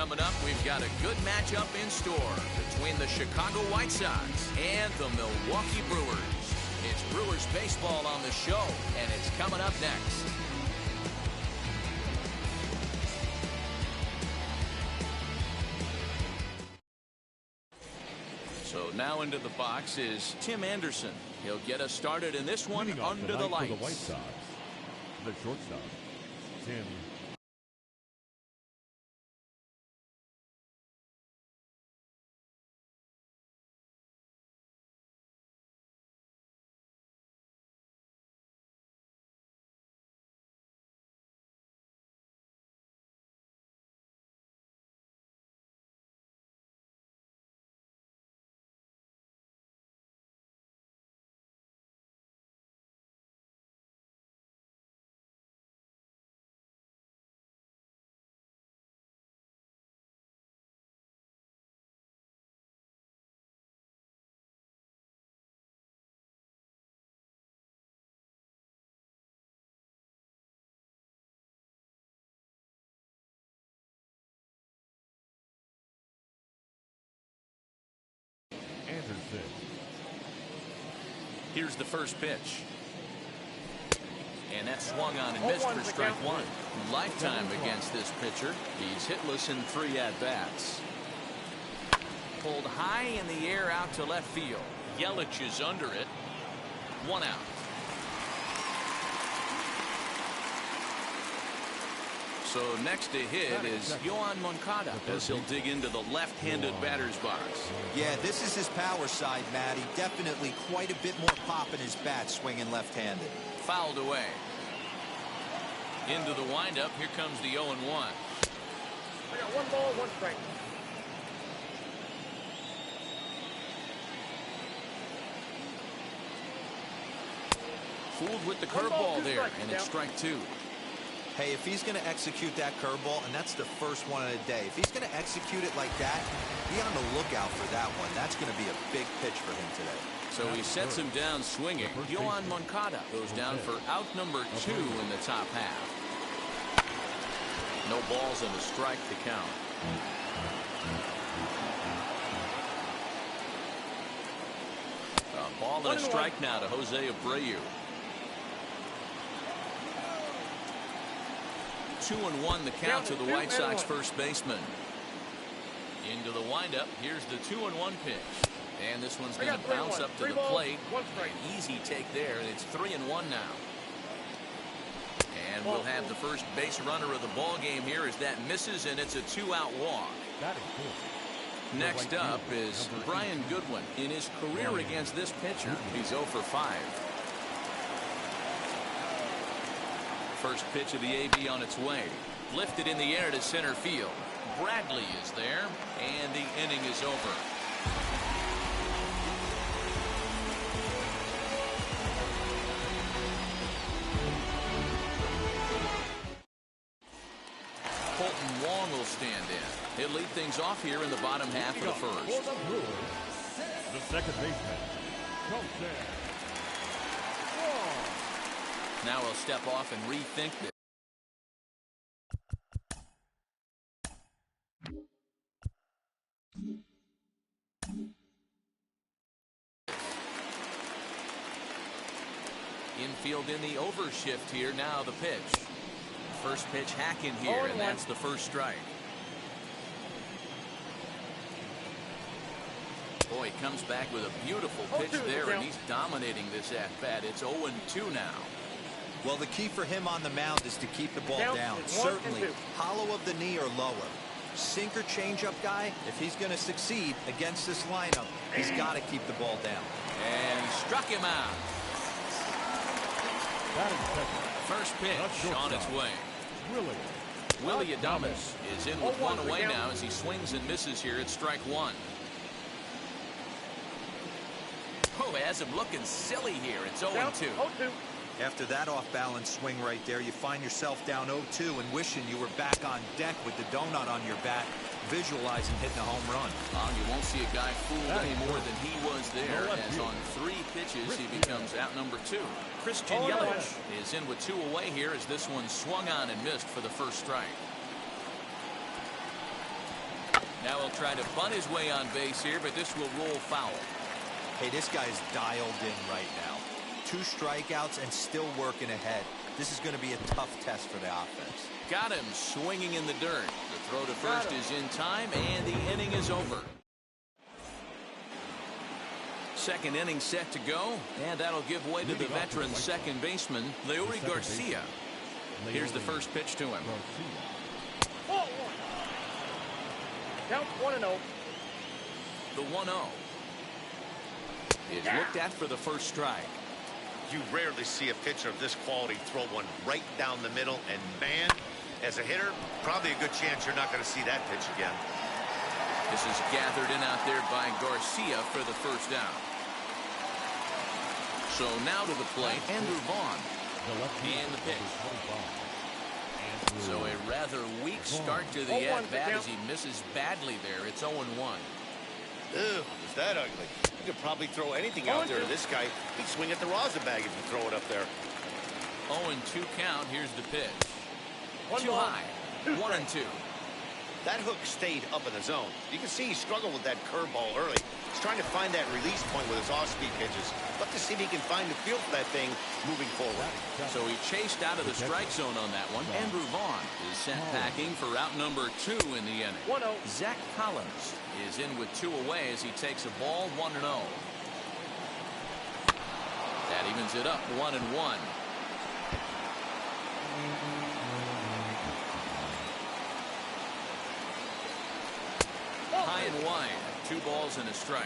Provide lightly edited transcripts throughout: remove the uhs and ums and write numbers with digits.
Coming up, we've got a good matchup in store between the Chicago White Sox and the Milwaukee Brewers. It's Brewers baseball on the show, and it's coming up next. So now into the box is Tim Anderson. He'll get us started in this one under the lights. For the White Sox, the shortstop, Tim. Here's the first pitch. And that swung on and missed for strike one. Lifetime against this pitcher. He's hitless in 3 at-bats. Pulled high in the air out to left field. Yelich is under it. 1 out. So next to hit is Yoan Moncada as he'll dig into the left-handed batter's box. Yeah, this is his power side, Matty. Definitely quite a bit more pop in his bat swinging left-handed. Fouled away. Into the windup. Here comes the 0-1. I got 1 ball, 1 strike. Fooled with the curveball there, and it's strike 2. Hey, if he's going to execute that curveball, and that's the first one of the day, if he's going to execute it like that, be on the lookout for that one. That's going to be a big pitch for him today. So he sets him down swinging. Yoan Moncada goes down for out number 2 in the top half. No balls and a strike to count. A ball and a strike now to Jose Abreu. 2-1 the count to the White Sox first baseman. Into the windup. Here's the 2-1 pitch. And this one's going to bounce up to the plate. An easy take there, and it's 3-1 now. And we'll have the first base runner of the ball game here as that misses, and it's a 2-out walk. Next up is Brian Goodwin. In his career against this pitcher, he's 0 for 5. First pitch of the AB on its way. Lifted in the air to center field. Bradley is there, and the inning is over. Colton Wong will stand in. He'll lead things off here in the bottom half of the first. The second baseman, Colton. Now he'll step off and rethink this. Infield in the overshift here. Now the pitch. First pitch hack in here, and that's the first strike. Boy, he comes back with a beautiful pitch there, and he's dominating this at-bat. It's 0-2 now. Well, the key for him on the mound is to keep the ball down. Certainly, hollow of the knee or lower. Sinker changeup guy, if he's going to succeed against this lineup, he's got to keep the ball down. And he struck him out. First pitch on its way. Willie Adames is in with 1 away now as he swings and misses here at strike 1. Oh, has him looking silly here. It's 0-2. After that off-balance swing right there, you find yourself down 0-2 and wishing you were back on deck with the donut on your bat, visualizing hitting a home run. You won't see a guy fooled any more than he was there, as on 3 pitches he becomes out number 2. Christian Yelich is in with 2 away here as this one swung on and missed for the first strike. Now he'll try to bunt his way on base here, but this will roll foul. Hey, this guy's dialed in right now. 2 strikeouts and still working ahead. This is going to be a tough test for the offense. Got him swinging in the dirt. The throw to first is in time, and the inning is over. Second inning set to go, and that'll give way to the veteran second baseman, Leury Garcia. Here's the first pitch to him. Count 1-0. The 1-0 is looked at for the first strike. You rarely see a pitcher of this quality throw one right down the middle, and man, as a hitter, probably a good chance you're not going to see that pitch again. This is gathered in out there by Garcia for the first down. So now to the plate, Andrew Vaughn. And the pitch. So a rather weak start to the at-bat as he misses badly there. It's 0-1. Ew, is that ugly? You could probably throw anything out there to this guy. He'd swing at the rosin bag if you throw it up there. 0-2 count. Here's the pitch. One Too ball, high. 1-2. That hook stayed up in the zone. You can see he struggled with that curveball early. He's trying to find that release point with his off-speed pitches. Love to see if he can find the feel for that thing moving forward. So he chased out of the strike zone on that one. Andrew Vaughn is sent packing for out number 2 in the inning. 1-0. Zach Collins is in with 2 away as he takes a ball 1-0. That evens it up 1-1. High and wide. 2 balls and a strike.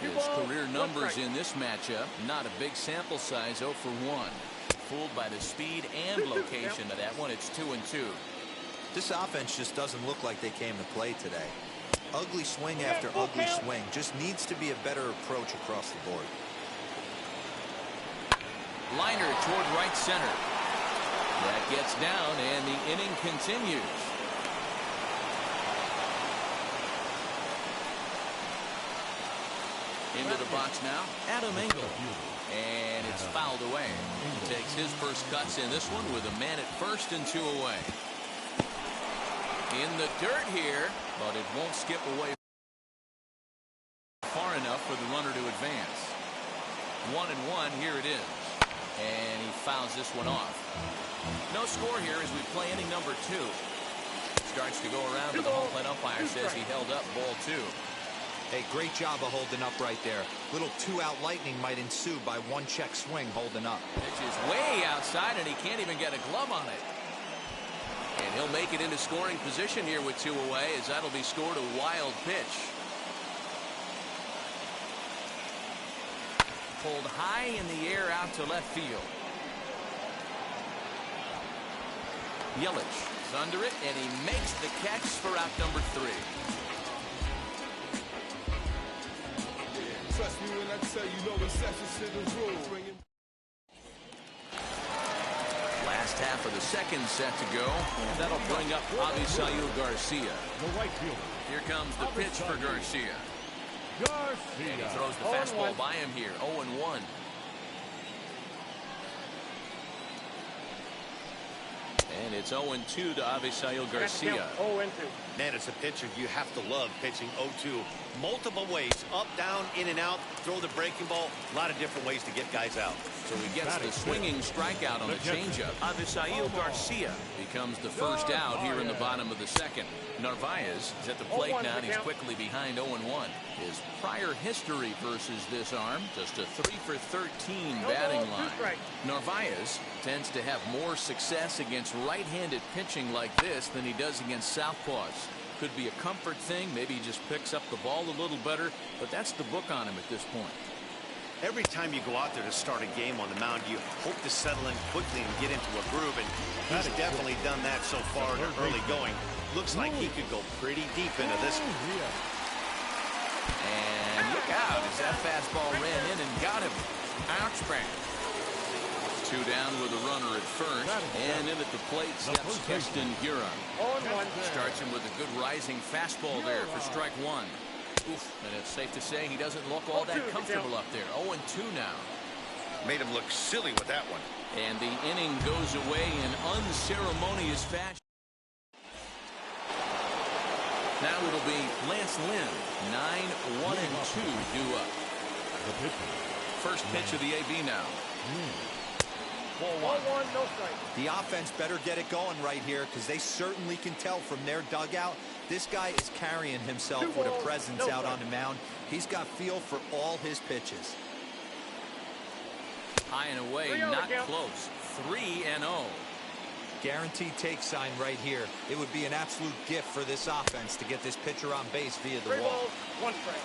His career numbers in this matchup, not a big sample size, 0 for 1. Fooled by the speed and location of that one. It's 2-2. This offense just doesn't look like they came to play today. Ugly swing after ugly swing. Just needs to be a better approach across the board. Liner toward right center. That gets down, and the inning continues. Into the box now, Adam Engel. And it's fouled away. He takes his first cuts in this one with a man at first and 2 away. In the dirt here, but it won't skip away far enough for the runner to advance. 1-1, here it is. And he fouls this one off. No score here as we play inning number 2. Starts to go around, but the home plate umpire says he held up ball 2. Hey, great job of holding up right there. Little 2-out lightning might ensue by 1-check swing holding up. Pitch is way outside, and he can't even get a glove on it. And he'll make it into scoring position here with 2 away, as that'll be scored a wild pitch. Pulled high in the air out to left field. Yelich is under it, and he makes the catch for out number 3. Trust me when I tell you, no exceptions to the rule. Last half of the second set to go, and that'll bring up Avisail Garcia. The right fielder. Here comes the pitch for Garcia. And he throws the fastball by him here, 0-1. And it's 0-2 to Avisail Garcia. 0-2. Man, as a pitcher, you have to love pitching 0-2. Multiple ways, up, down, in and out, throw the breaking ball. A lot of different ways to get guys out. So he gets the swinging strikeout on the changeup. Avisail Garcia becomes the first out here in the bottom of the second. Narvaez is at the plate now, and he's quickly behind 0-1. His prior history versus this arm, just a 3 for 13 batting line. Narvaez tends to have more success against right-handed pitching like this than he does against southpaws. Could be a comfort thing. Maybe he just picks up the ball a little better, but that's the book on him at this point. Every time you go out there to start a game on the mound, you hope to settle in quickly and get into a groove, and he's definitely done that so far in the early going. Looks like he could go pretty deep into this one. And look out as that fastball ran in and got him. Ouch, bang. 2 down with a runner at first, and in at the plate steps Keston Huron. Starts him with a good rising fastball there for strike 1. Oof, and it's safe to say he doesn't look all that comfortable up there. 0-2 now. Made him look silly with that one. And the inning goes away in unceremonious fashion. Now it'll be Lance Lynn. 9-1-2 due up. The pitcher. First pitch of the AB now. Ball 1, no strike. The offense better get it going right here because they certainly can tell from their dugout. This guy is carrying himself with a presence out on the mound. He's got feel for all his pitches. High and away, not close. 3-0. Guaranteed take sign right here. It would be an absolute gift for this offense to get this pitcher on base via the 3 wall. balls, 1 strike.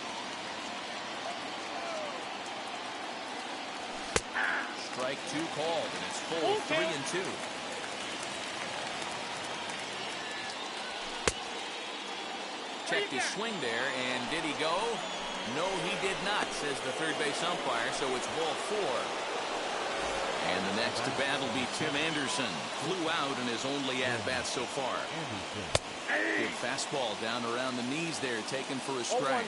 Strike 2 called, and it's full 3-2. Checked his swing there, and did he go? No, he did not, says the third base umpire, so it's ball 4. And the next to bat will be Tim Anderson. Flew out in his only at-bat so far. Good fastball down around the knees there, taken for a strike.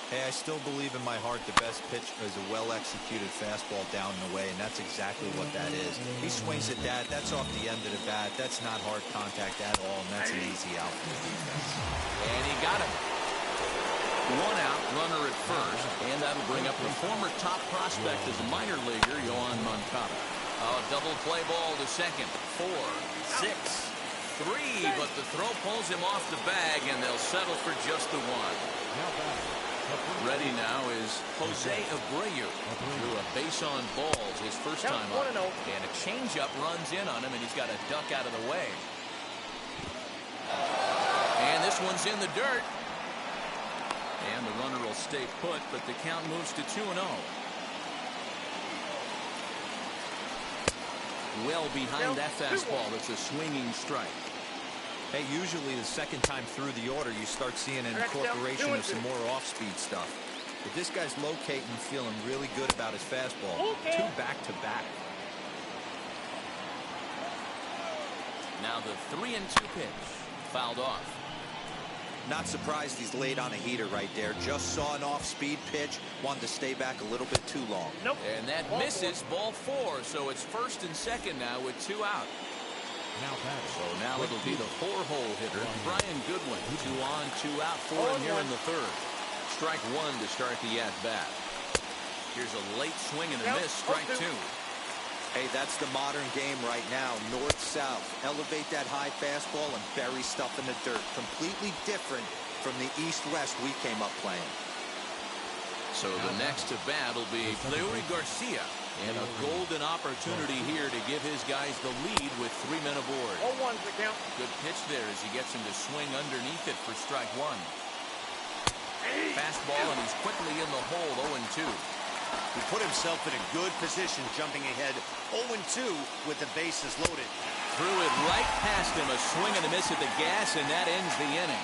Hey, I still believe in my heart the best pitch is a well-executed fastball down and away, and that's exactly what that is. He swings at that. That's off the end of the bat. That's not hard contact at all, and that's an easy out for the defense. And he got him. 1 out, runner at first, and that'll bring up the former top prospect as a minor leaguer, Yohan Moncada. Double play ball to second. 4, 6, 3, but the throw pulls him off the bag, and they'll settle for just the 1. Ready now is Jose Abreu. Threw a base on balls his first time up. And a changeup runs in on him, and he's got a duck out of the way. And this one's in the dirt. And the runner will stay put, but the count moves to 2-0. Well behind that fastball. It's a swinging strike. Hey, usually the second time through the order, you start seeing an incorporation of some more off-speed stuff. But this guy's locating and feeling really good about his fastball. 2 back-to-back. Now the 3-2 pitch. Fouled off. Not surprised he's laid on a heater right there. Just saw an off-speed pitch. Wanted to stay back a little bit too long. And that misses ball 4. So it's first and second now with 2 out. So now it'll be the 4-hole hitter, Brian Goodwin. 2 on, 2 out for him here in the third. Strike 1 to start the at-bat. Here's a late swing and a miss, strike 2. Hey, that's the modern game right now. North-south. Elevate that high fastball and bury stuff in the dirt. Completely different from the east-west we came up playing. So the next to bat will be Leury Garcia. And a golden opportunity here to give his guys the lead with 3 men aboard. 0-1's the count. Good pitch there as he gets him to swing underneath it for strike 1. Fastball, and he's quickly in the hole, 0-2. He put himself in a good position, jumping ahead 0-2 with the bases loaded. Threw it right past him, a swing and a miss at the gas, and that ends the inning.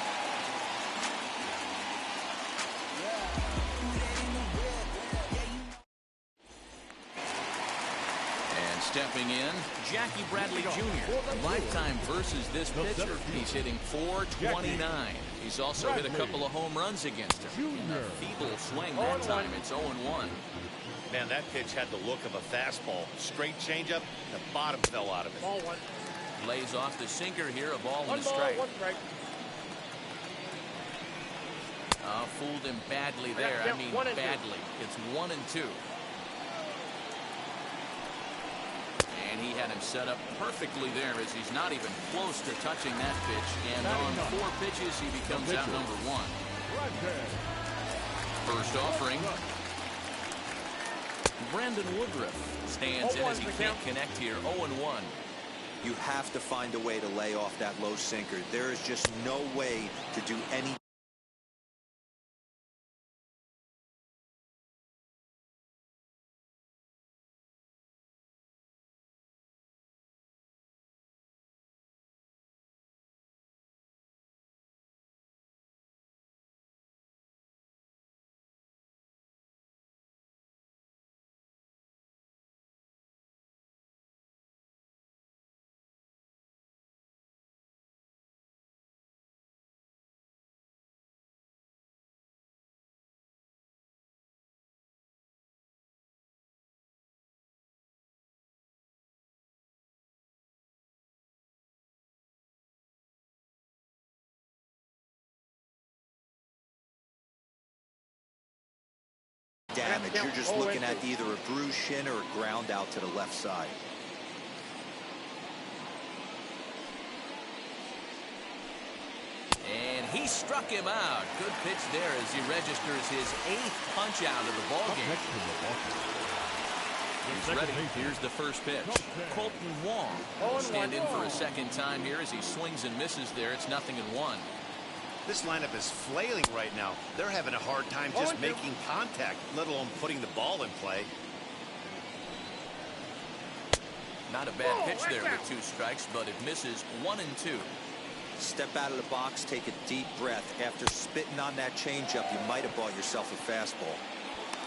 Stepping in, Jackie Bradley Jr. Lifetime versus this pitcher. He's hitting .429. He's also hit a couple of home runs against him. In a feeble swing that time, it's 0-1. Man, that pitch had the look of a fastball. Straight changeup, the bottom fell out of it. Ball 1. Lays off the sinker here, a ball and a 1 ball, strike. 1 strike. Fooled him badly there. I mean badly. It's 1-2. And he had him set up perfectly there as he's not even close to touching that pitch. And on 4 pitches, he becomes out number 1. First offering. Brandon Woodruff stands in as he can't connect here. 0-1. You have to find a way to lay off that low sinker. There is just no way to do any damage. You're just looking at either a bruised shin or a ground out to the left side. And he struck him out. Good pitch there as he registers his 8th punch out of the ballgame. He's ready. Here's the first pitch. Colton Wong will stand in for a second time here as he swings and misses there. It's 0-1. This lineup is flailing right now. They're having a hard time just making contact, let alone putting the ball in play. Not a bad pitch there with 2 strikes, but it misses 1-2. Step out of the box, take a deep breath. After spitting on that changeup, you might have bought yourself a fastball.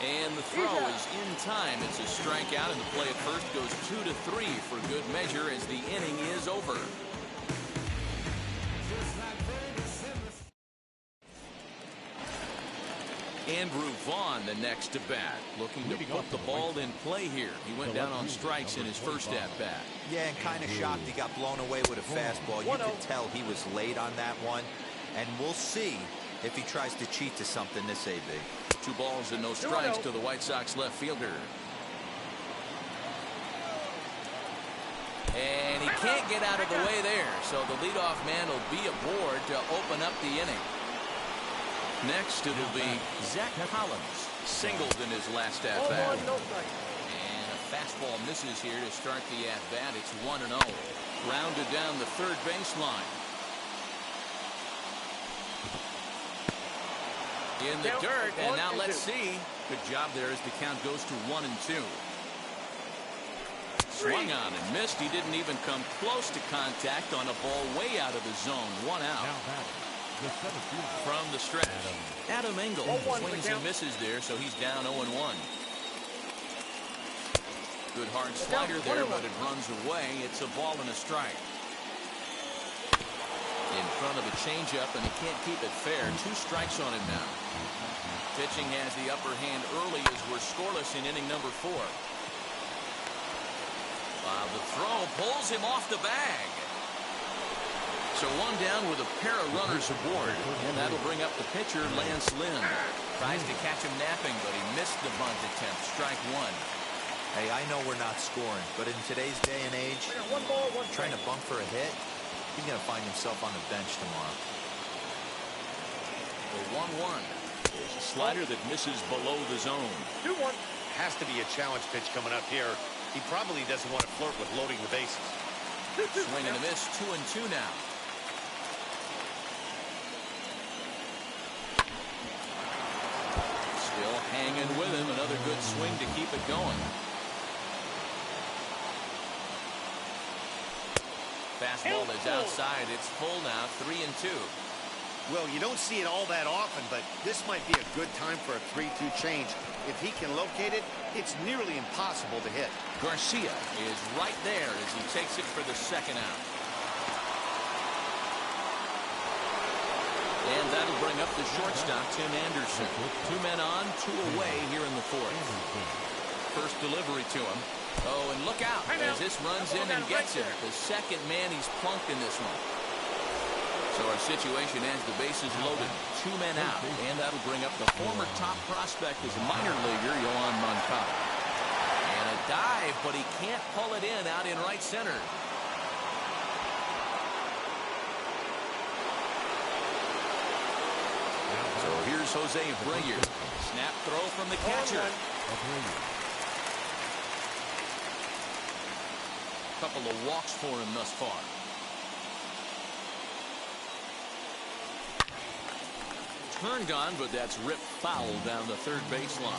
And the throw is in time. It's a strikeout, and the play at first goes 2-3 for good measure as the inning is over. Andrew Vaughn, the next to bat, looking to put the ball in play here. He went down on strikes in his first at-bat. Yeah, and kind of shocked he got blown away with a fastball. You could tell he was late on that one, and we'll see if he tries to cheat to something this AB. 2 balls and no strikes to the White Sox left fielder. And he can't get out of the way there, so the leadoff man will be aboard to open up the inning. Next, it'll be Zach Collins, singled in his last at-bat. And a fastball misses here to start the at-bat. It's 1-0. Grounded down the third baseline. In the dirt, and now let's see. Good job there as the count goes to 1-2. Swung on and missed. He didn't even come close to contact on a ball way out of the zone. 1 out. From the stretch, Adam Engel swings and misses there, so he's down 0-1. Good hard slider there, but it runs away. It's a ball and a strike. In front of a changeup, and he can't keep it fair. 2 strikes on him now. Pitching has the upper hand early as we're scoreless in inning number 4. The throw pulls him off the bag. So 1 down with a pair of runners aboard, and that'll bring up the pitcher, Lance Lynn. Tries to catch him napping, but he missed the bunt attempt. Strike 1. Hey, I know we're not scoring, but in today's day and age, trying to bunk for a hit, he's going to find himself on the bench tomorrow. The 1-1. There's a slider that misses below the zone. 2-1. Has to be a challenge pitch coming up here. He probably doesn't want to flirt with loading the bases. Swing and a miss, 2-2 now. Still hanging with him. Another good swing to keep it going. Fastball is outside. It's full now, 3-2. Well, you don't see it all that often, but this might be a good time for a 3-2 change. If he can locate it, it's nearly impossible to hit. Garcia is right there as he takes it for the second out. And that'll bring up the shortstop, Tim Anderson. 2 men on, 2 away here in the 4th. First delivery to him. Oh, and look out as this runs in and gets him. The second man he's plunked in this one. So our situation as the bases loaded. 2 men out, and that'll bring up the former top prospect as a minor leaguer, Yohan Moncada. And a dive, but he can't pull it in out in right center. So here's Jose Abreu. Snap throw from the catcher. Couple of walks for him thus far. Turned on, but that's ripped foul down the third baseline.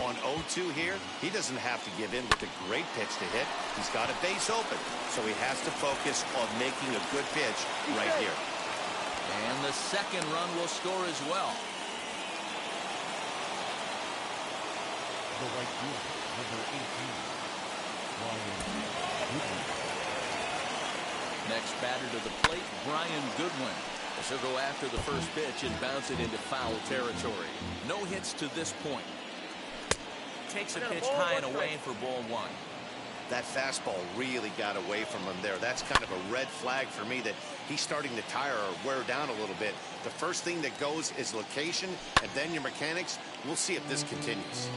On 0-2 here, he doesn't have to give in with a great pitch to hit. He's got a base open, so he has to focus on making a good pitch right here. And the second run will score as well. The right fielder, number 18, Brian Goodwin. Next batter to the plate, Brian Goodwin. As he'll go after the first pitch and bounce it into foul territory. No hits to this point. Takes a pitch high and away for ball 1. That fastball really got away from him there. That's kind of a red flag for me that he's starting to tire or wear down a little bit. The first thing that goes is location and then your mechanics. We'll see if this continues.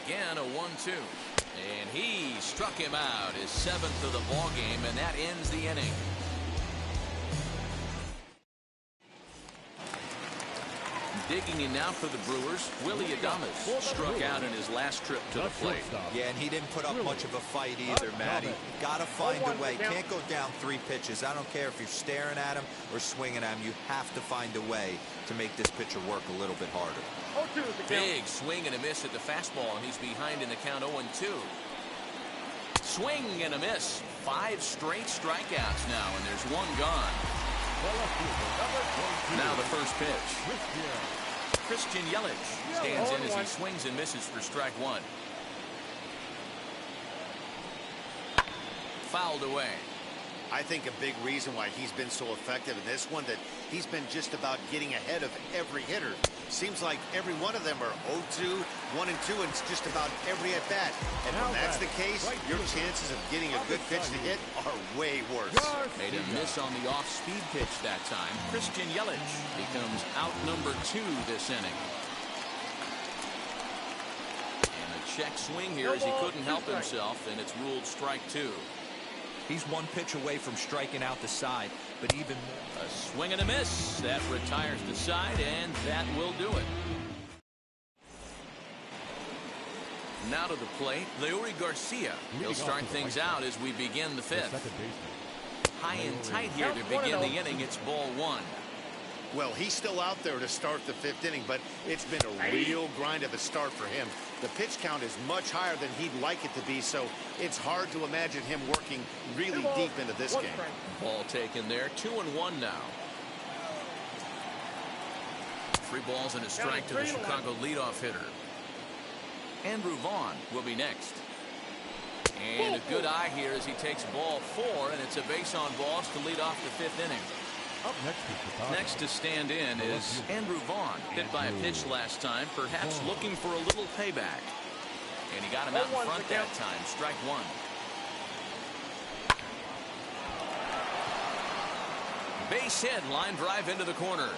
Again, a 1-2. And he struck him out, his 7th of the ball game, and that ends the inning. Digging in now for the Brewers, Willie Adames struck out in his last trip to the plate. Yeah, and he didn't put up much of a fight either, Matty. Got to find a way. Can't go down 3 pitches. I don't care if you're staring at him or swinging at him. You have to find a way to make this pitcher work a little bit harder. Big swing and a miss at the fastball, and he's behind in the count 0-2. Swing and a miss. 5 straight strikeouts now, and there's 1 gone. Now the first pitch. Christian Yelich stands in as he swings and misses for strike 1. Fouled away. I think a big reason why he's been so effective in this one that he's been just about getting ahead of every hitter. Seems like every one of them are 0-2, 1-2, and it's just about every at-bat. And when that's the case, your chances of getting a good pitch to hit are way worse. Made a miss on the off-speed pitch that time. Christian Yelich becomes out number 2 this inning. And a check swing here as he couldn't help himself, and it's ruled strike 2. He's 1 pitch away from striking out the side, but even more. A swing and a miss. That retires the side, and that will do it. Now to the plate, Leury Garcia. He'll start things out as we begin the 5th. High and tight here to begin the inning. It's ball 1. Well, he's still out there to start the 5th inning, but it's been a real grind of a start for him. The pitch count is much higher than he'd like it to be, so it's hard to imagine him working really deep into this game. Ball taken there. 2-1 now. 3 balls and a strike to the Chicago leadoff hitter. Andrew Vaughn will be next. And a good eye here as he takes ball 4, and it's a base on balls to lead off the 5th inning. Next to stand in is Andrew Vaughn, hit by a pitch last time, perhaps looking for a little payback. And he got him out in front that time. Strike 1. Base hit, line drive into the corner.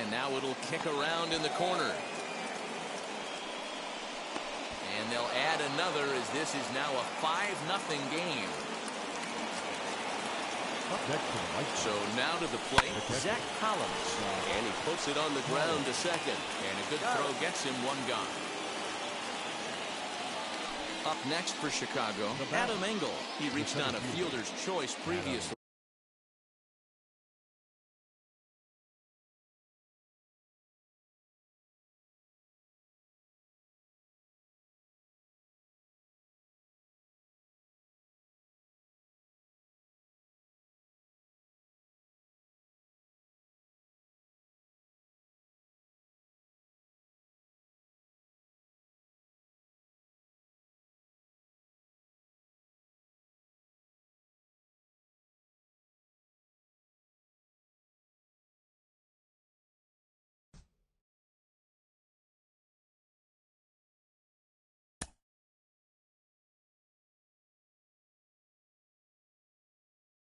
And now it'll kick around in the corner. And they'll add another as this is now a 5-0 game. So now to the plate, Zach Collins. And he puts it on the ground to second. And a good throw gets him 1 gone. Up next for Chicago, Adam Engel. He reached on a fielder's choice previously.